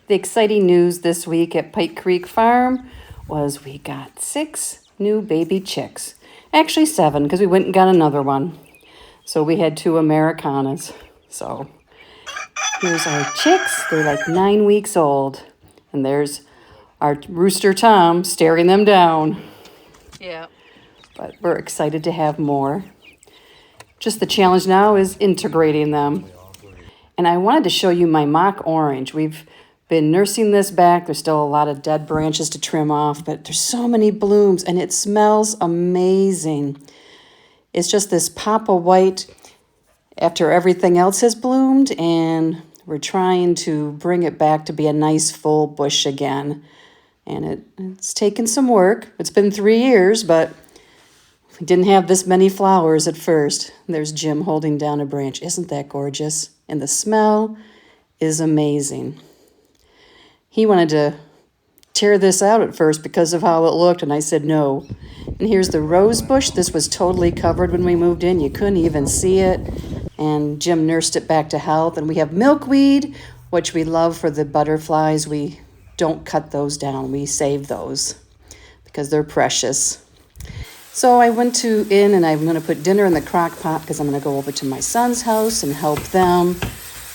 The exciting news this week at Pike Creek Farm was we got 6 new baby chicks. Actually 7, because we went and got another one. So we had 2 Americanas. So here's our chicks. They're like 9 weeks old. And there's our rooster Tom staring them down. Yeah. But we're excited to have more. Just the challenge now is integrating them. And I wanted to show you my mock orange. We've been nursing this back. There's still a lot of dead branches to trim off, but there's so many blooms and it smells amazing. It's just this pop of white after everything else has bloomed, and we're trying to bring it back to be a nice full bush again. And it's taken some work. It's been 3 years, but we didn't have this many flowers at first. There's Jim holding down a branch. Isn't that gorgeous? And the smell is amazing. He wanted to tear this out at first because of how it looked, and I said no. And here's the rose bush. This was totally covered when we moved in. You couldn't even see it. And Jim nursed it back to health. And we have milkweed, which we love for the butterflies. We don't cut those down. We save those because they're precious. So I went in and I'm going to put dinner in the crock pot because I'm going to go over to my son's house and help them.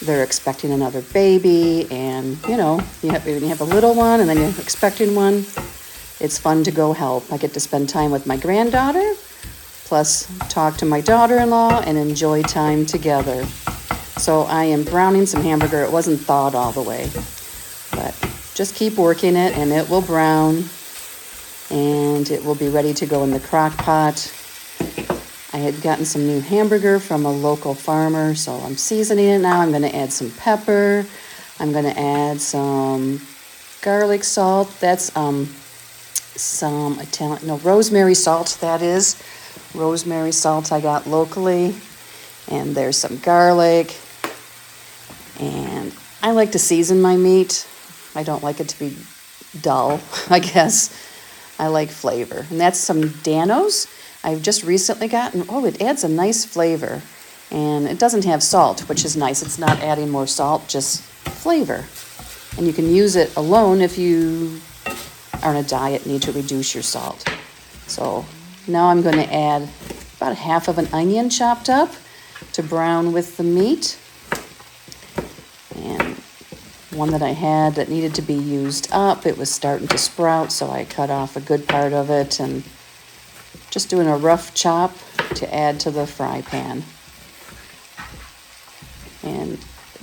They're expecting another baby, and when you have a little one and then you're expecting one, it's fun to go help. I get to spend time with my granddaughter, plus talk to my daughter-in-law and enjoy time together. So I am browning some hamburger. It wasn't thawed all the way, but just keep working it and it will brown. And it will be ready to go in the crock pot. I had gotten some new hamburger from a local farmer, so I'm seasoning it now. I'm going to add some pepper. I'm going to add some garlic salt. That's some rosemary salt, that is. Rosemary salt I got locally. And there's some garlic. And I like to season my meat. I don't like it to be dull, I guess. I like flavor. And that's some Dan-O's I've just recently gotten. Oh, it adds a nice flavor. And it doesn't have salt, which is nice. It's not adding more salt, just flavor. And you can use it alone if you are on a diet and need to reduce your salt. So now I'm going to add about half of an onion chopped up to brown with the meat. And one that I had that needed to be used up. It was starting to sprout, so I cut off a good part of it and just doing a rough chop to add to the fry pan. And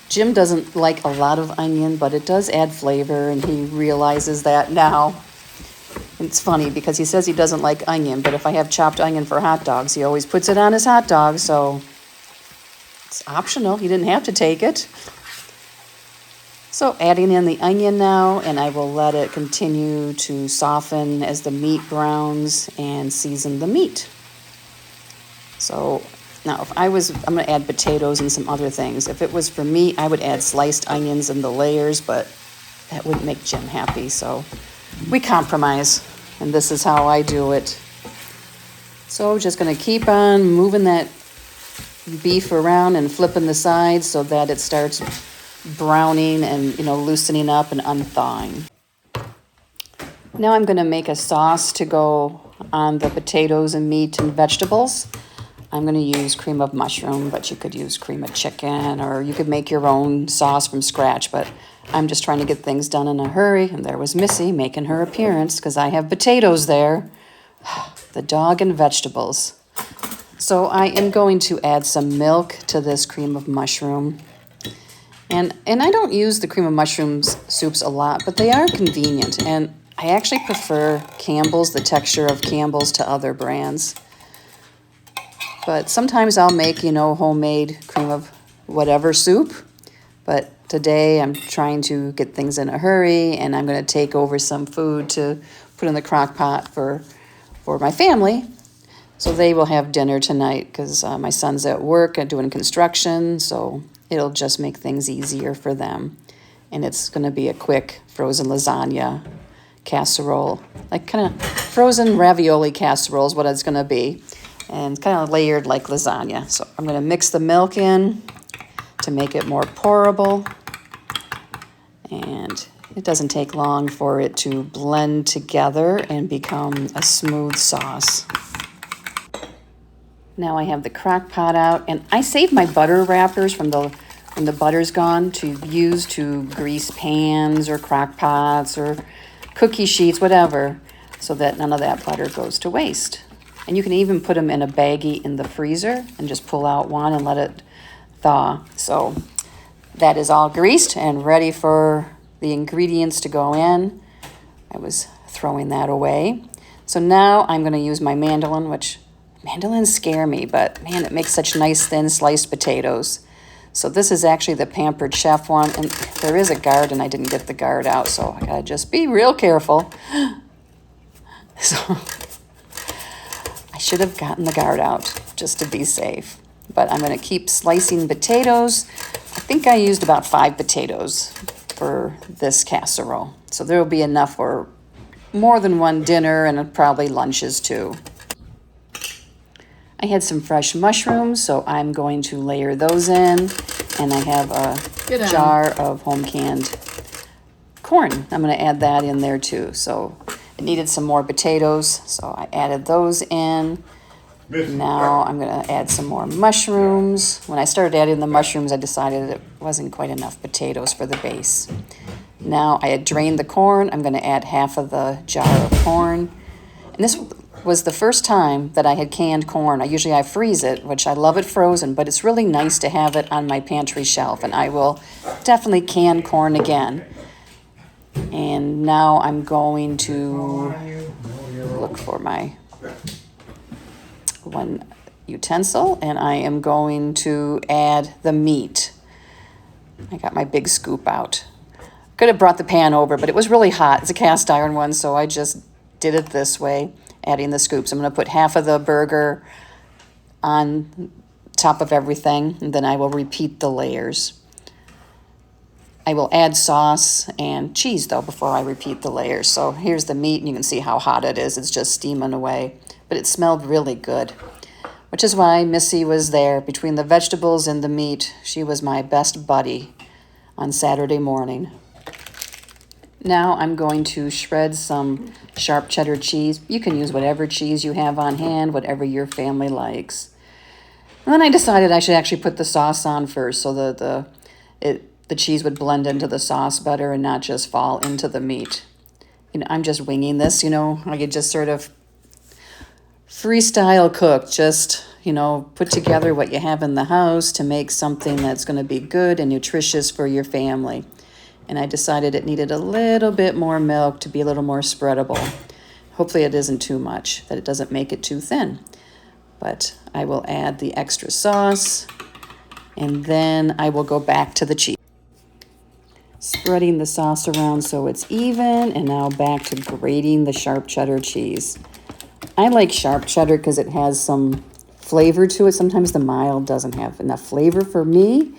Jim doesn't like a lot of onion, but it does add flavor, and he realizes that now. It's funny because he says he doesn't like onion, but if I have chopped onion for hot dogs, he always puts it on his hot dog, so it's optional. He didn't have to take it. So adding in the onion now, and I will let it continue to soften as the meat browns and season the meat. So now I'm going to add potatoes and some other things. If it was for me, I would add sliced onions in the layers, but that wouldn't make Jim happy. So we compromise, and this is how I do it. So just going to keep on moving that beef around and flipping the sides so that it starts browning and loosening up and unthawing. Now I'm going to make a sauce to go on the potatoes and meat and vegetables. I'm going to use cream of mushroom, but you could use cream of chicken, or you could make your own sauce from scratch, but I'm just trying to get things done in a hurry. And there was Missy making her appearance because I have potatoes there. The dog and vegetables. So I am going to add some milk to this cream of mushroom. And I don't use the cream of mushrooms soups a lot, but they are convenient. And I actually prefer Campbell's, the texture of Campbell's, to other brands. But sometimes I'll make, homemade cream of whatever soup. But today I'm trying to get things in a hurry, and I'm going to take over some food to put in the crock pot for my family. So they will have dinner tonight because my son's at work and doing construction, so it'll just make things easier for them. And it's going to be a quick frozen lasagna casserole, like kind of frozen ravioli casserole is what it's going to be. And kind of layered like lasagna. So I'm going to mix the milk in to make it more pourable. And it doesn't take long for it to blend together and become a smooth sauce. Now I have the crock pot out, and I save my butter wrappers from when the butter's gone to use to grease pans or crock pots or cookie sheets, whatever, so that none of that butter goes to waste. And you can even put them in a baggie in the freezer and just pull out one and let it thaw. So that is all greased and ready for the ingredients to go in. I was throwing that away. So now I'm going to use my mandolin, which mandolins scare me, but man, it makes such nice thin sliced potatoes. So this is actually the Pampered Chef one, and there is a guard, and I didn't get the guard out, so I gotta just be real careful. So I should have gotten the guard out just to be safe. But I'm gonna keep slicing potatoes. I think I used about 5 potatoes for this casserole. So there will be enough for more than one dinner and probably lunches too. I had some fresh mushrooms, so I'm going to layer those in. And I have a jar of home canned corn. I'm going to add that in there too. So it needed some more potatoes, so I added those in. Now I'm going to add some more mushrooms. When I started adding the mushrooms, I decided it wasn't quite enough potatoes for the base. Now I had drained the corn. I'm going to add half of the jar of corn. And this was the first time that I had canned corn. I freeze it, which I love it frozen, but it's really nice to have it on my pantry shelf, and I will definitely can corn again. And now I'm going to look for my one utensil, and I am going to add the meat. I got my big scoop out. Could have brought the pan over, but it was really hot. It's a cast iron one, so I just did it this way, adding the scoops. I'm going to put half of the burger on top of everything, and then I will repeat the layers. I will add sauce and cheese, though, before I repeat the layers. So here's the meat, and you can see how hot it is. It's just steaming away. But it smelled really good, which is why Missy was there. Between the vegetables and the meat, she was my best buddy on Saturday morning. Now I'm going to shred some sharp cheddar cheese. You can use whatever cheese you have on hand, whatever your family likes. And then I decided I should actually put the sauce on first so that the cheese would blend into the sauce better and not just fall into the meat. I'm just winging this, I could just sort of freestyle cook, just, put together what you have in the house to make something that's going to be good and nutritious for your family. And I decided it needed a little bit more milk to be a little more spreadable. Hopefully it isn't too much, that it doesn't make it too thin. But I will add the extra sauce, and then I will go back to the cheese. Spreading the sauce around so it's even, and now back to grating the sharp cheddar cheese. I like sharp cheddar because it has some flavor to it. Sometimes the mild doesn't have enough flavor for me.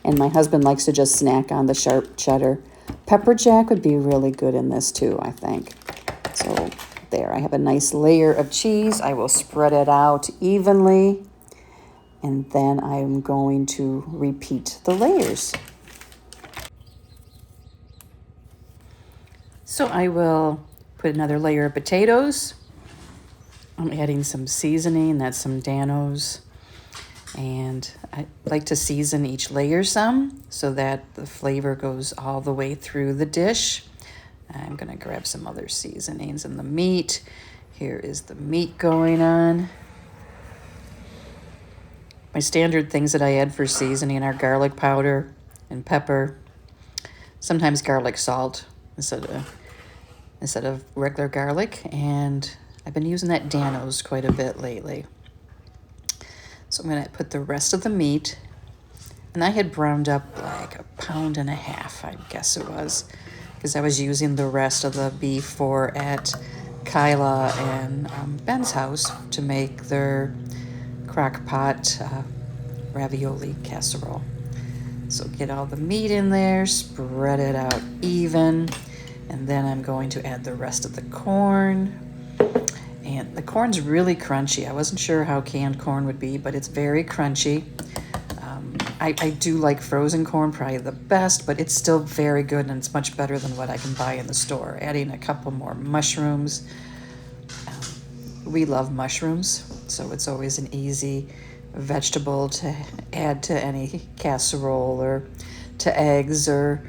And my husband likes to just snack on the sharp cheddar. Pepper jack would be really good in this too, I think. So there, I have a nice layer of cheese. I will spread it out evenly. And then I'm going to repeat the layers. So I will put another layer of potatoes. I'm adding some seasoning, that's some Danos. And I like to season each layer some so that the flavor goes all the way through the dish. I'm going to grab some other seasonings in the meat. Here is the meat going on. My standard things that I add for seasoning are garlic powder and pepper, sometimes garlic salt instead of regular garlic, and I've been using that Danos quite a bit lately. So I'm going to put the rest of the meat, and I had browned up like 1.5 pounds, I guess it was, because I was using the rest of the beef for at Kyla and Ben's house to make their crock pot ravioli casserole. So get all the meat in there, spread it out even, and then I'm going to add the rest of the corn. And the corn's really crunchy. I wasn't sure how canned corn would be, but it's very crunchy. I do like frozen corn, probably the best, but it's still very good and it's much better than what I can buy in the store. Adding a couple more mushrooms. We love mushrooms, so it's always an easy vegetable to add to any casserole or to eggs or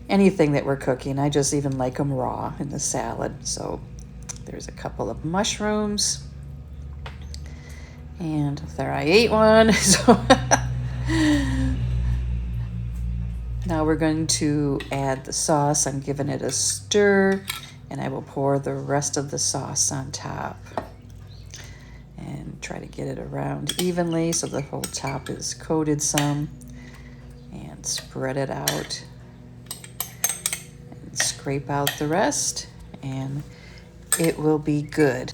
anything that we're cooking. I just even like them raw in the salad. So there's a couple of mushrooms. And there I ate one. So now we're going to add the sauce. I'm giving it a stir, and I will pour the rest of the sauce on top and try to get it around evenly so the whole top is coated some, and spread it out and scrape out the rest, and it will be good.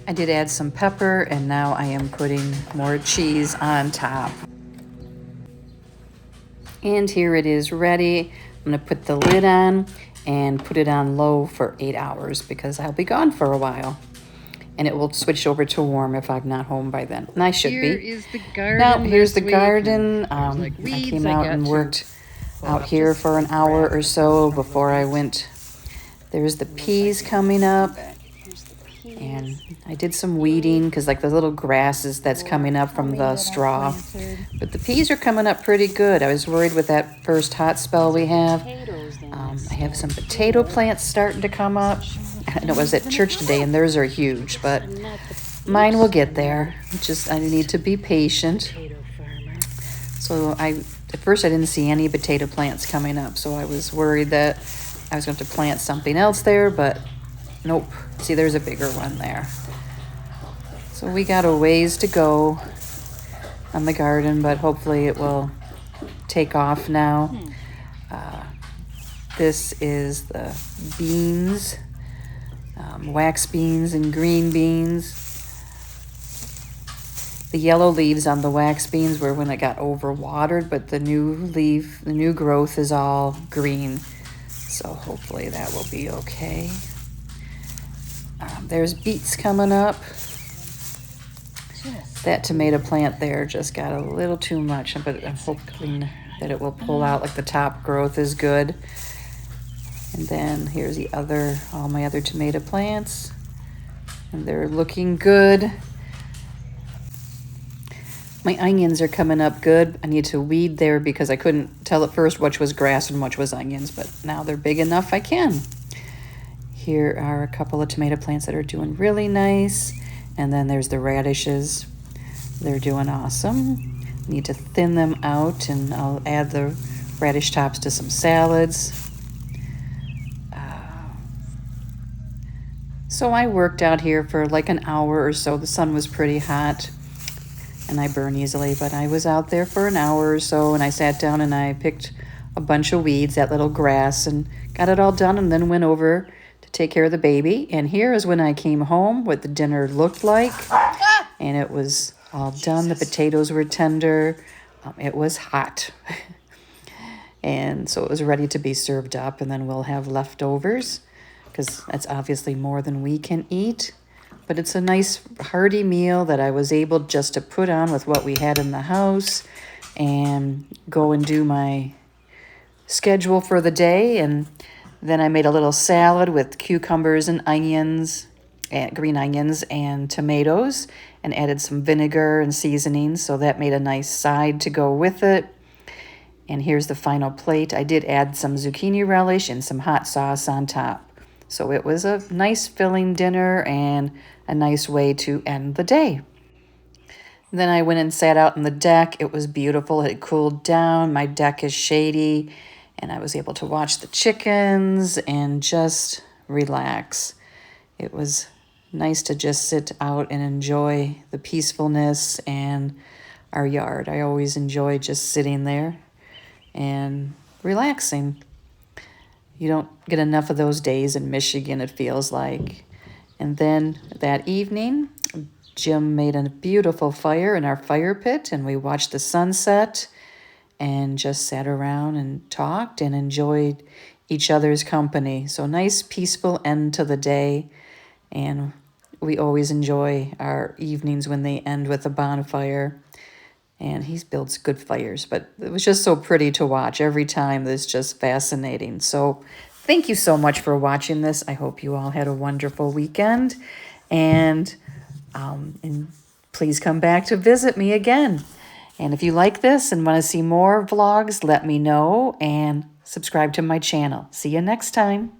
I did add some pepper, and now I am putting more cheese on top. And here it is ready. I'm gonna put the lid on and put it on low for 8 hours because I'll be gone for a while. And it will switch over to warm if I'm not home by then. And I should Here be. is the garden. Now, here's the this week. garden. Like I weeds came I out got and to worked pull out up here just for an hour or so before I went. There's the peas coming up. And I did some weeding because like the little grasses that's coming up from the straw. But the peas are coming up pretty good. I was worried with that first hot spell we have. I have some potato plants starting to come up. I know I was at church today and theirs are huge, but mine will get there. I need to be patient. So at first I didn't see any potato plants coming up, so I was worried that I was going to have to plant something else there, but nope. See, there's a bigger one there. So we got a ways to go on the garden, but hopefully it will take off now. This is the beans, wax beans and green beans. The yellow leaves on the wax beans were when it got overwatered, but the new growth is all green. So hopefully that will be okay. There's beets coming up. That tomato plant there just got a little too much, but I'm hoping that it will pull out, like the top growth is good. And then here's all my other tomato plants, and they're looking good. My onions are coming up good. I need to weed there because I couldn't tell at first which was grass and which was onions, but now they're big enough I can. Here are a couple of tomato plants that are doing really nice. And then there's the radishes. They're doing awesome. Need to thin them out, and I'll add the radish tops to some salads. So I worked out here for like an hour or so. The sun was pretty hot and I burn easily, but I was out there for an hour or so, and I sat down and I picked a bunch of weeds, that little grass, and got it all done, and then went over to take care of the baby. And here is when I came home, what the dinner looked like. And it was all done. The potatoes were tender. It was hot. And so it was ready to be served up, and then we'll have leftovers because that's obviously more than we can eat. But it's a nice hearty meal that I was able just to put on with what we had in the house and go and do my schedule for the day. And then I made a little salad with cucumbers and onions, and green onions and tomatoes, and added some vinegar and seasoning. So that made a nice side to go with it. And here's the final plate. I did add some zucchini relish and some hot sauce on top. So it was a nice filling dinner and a nice way to end the day. Then I went and sat out on the deck. It was beautiful. It cooled down. My deck is shady, and I was able to watch the chickens and just relax. It was nice to just sit out and enjoy the peacefulness and our yard. I always enjoy just sitting there and relaxing. You don't get enough of those days in Michigan, it feels like. And then that evening, Jim made a beautiful fire in our fire pit, and we watched the sunset and just sat around and talked and enjoyed each other's company. So nice, peaceful end to the day. And we always enjoy our evenings when they end with a bonfire. And he builds good fires, but it was just so pretty to watch every time. It's just fascinating. So thank you so much for watching this. I hope you all had a wonderful weekend. And please come back to visit me again. And if you like this and want to see more vlogs, let me know and subscribe to my channel. See you next time.